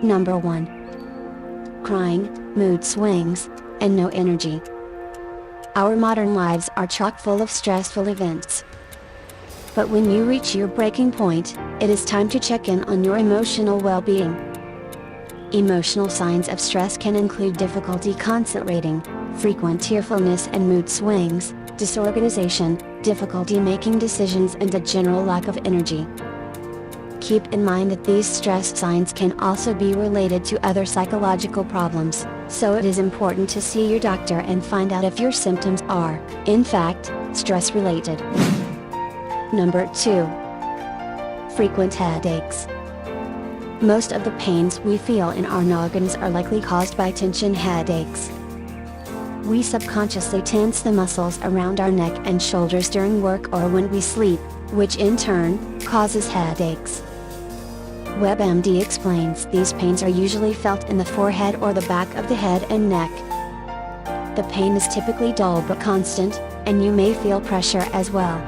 Number 1. Crying, mood swings, and no energy. Our modern lives are chock full of stressful events. But when you reach your breaking point, it is time to check in on your emotional well-being. Emotional signs of stress can include difficulty concentrating, frequent tearfulness and mood swings, disorganization, difficulty making decisions, and a general lack of energy. Keep in mind that these stress signs can also be related to other psychological problems, so it is important to see your doctor and find out if your symptoms are, in fact, stress-related. Number 2. Frequent headaches. Most of the pains we feel in our noggins are likely caused by tension headaches. We subconsciously tense the muscles around our neck and shoulders during work or when we sleep, which in turn causes headaches. WebMD explains these pains are usually felt in the forehead or the back of the head and neck. The pain is typically dull but constant, and you may feel pressure as well.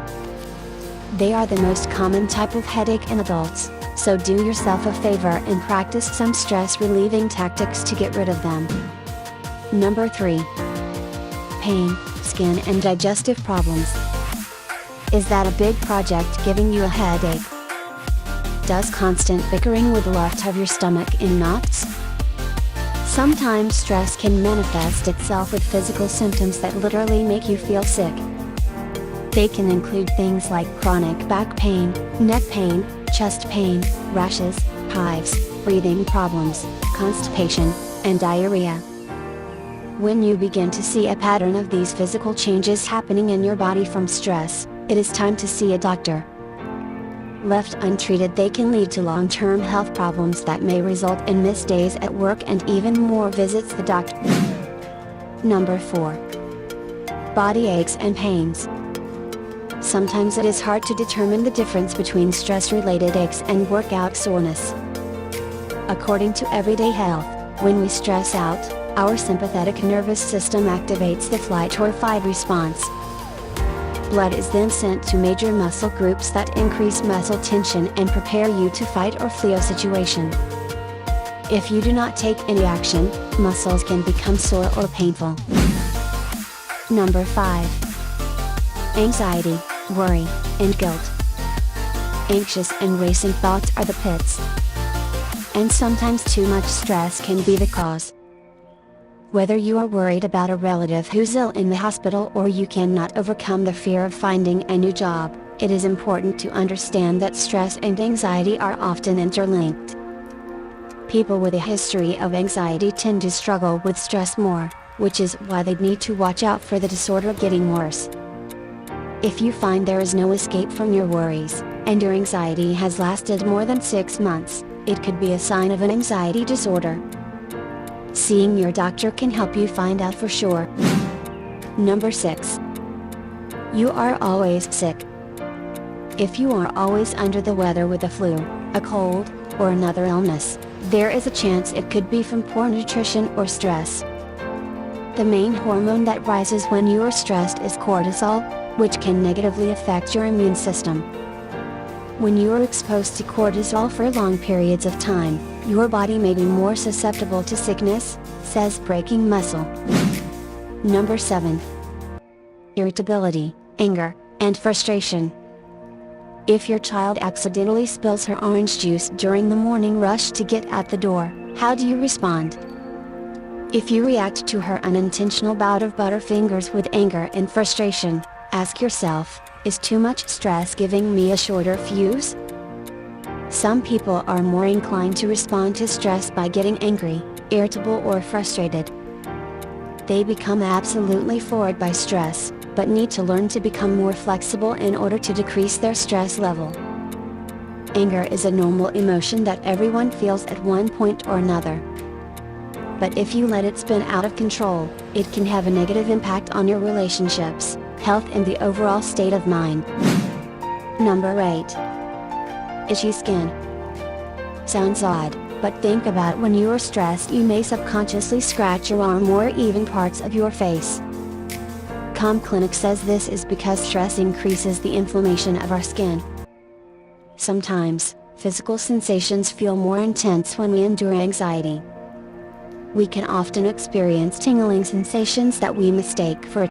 They are the most common type of headache in adults, so do yourself a favor and practice some stress-relieving tactics to get rid of them. Number 3. Pain, skin and digestive problems. Is that a big project giving you a headache? Does constant bickering with left have your stomach in knots? Sometimes stress can manifest itself with physical symptoms that literally make you feel sick. They can include things like chronic back pain, neck pain, chest pain, rashes, hives, breathing problems, constipation, and diarrhea. When you begin to see a pattern of these physical changes happening in your body from stress, it is time to see a doctor. Left untreated, they can lead to long-term health problems that may result in missed days at work and even more visits to the doctor. Number 4. Body aches and pains. Sometimes it is hard to determine the difference between stress-related aches and workout soreness. According to Everyday Health, when we stress out, our sympathetic nervous system activates the flight or fight response. Blood is then sent to major muscle groups that increase muscle tension and prepare you to fight or flee a situation. If you do not take any action, muscles can become sore or painful. Number 5. Anxiety, worry, and guilt. Anxious and racing thoughts are the pits. And sometimes too much stress can be the cause. Whether you are worried about a relative who's ill in the hospital or you cannot overcome the fear of finding a new job, it is important to understand that stress and anxiety are often interlinked. People with a history of anxiety tend to struggle with stress more, which is why they need to watch out for the disorder getting worse. If you find there is no escape from your worries, and your anxiety has lasted more than 6 months, it could be a sign of an anxiety disorder. Seeing your doctor can help you find out for sure. Number 6. You are always sick. If you are always under the weather with a flu, a cold, or another illness, there is a chance it could be from poor nutrition or stress. The main hormone that rises when you are stressed is cortisol, which can negatively affect your immune system. When you are exposed to cortisol for long periods of time, your body may be more susceptible to sickness, says Breaking Muscle. Number 7. Irritability, anger, and frustration. If your child accidentally spills her orange juice during the morning rush to get out the door, how do you respond? If you react to her unintentional bout of butterfingers with anger and frustration, ask yourself, is too much stress giving me a shorter fuse? Some people are more inclined to respond to stress by getting angry, irritable or frustrated. They become absolutely floored by stress, but need to learn to become more flexible in order to decrease their stress level. Anger is a normal emotion that everyone feels at one point or another. But if you let it spin out of control, it can have a negative impact on your relationships, health and the overall state of mind. Number 8. Itchy skin. Sounds odd, but think about when you are stressed you may subconsciously scratch your arm or even parts of your face. Calm Clinic says this is because stress increases the inflammation of our skin. Sometimes, Physical sensations feel more intense when we endure anxiety. We can often experience tingling sensations that we mistake for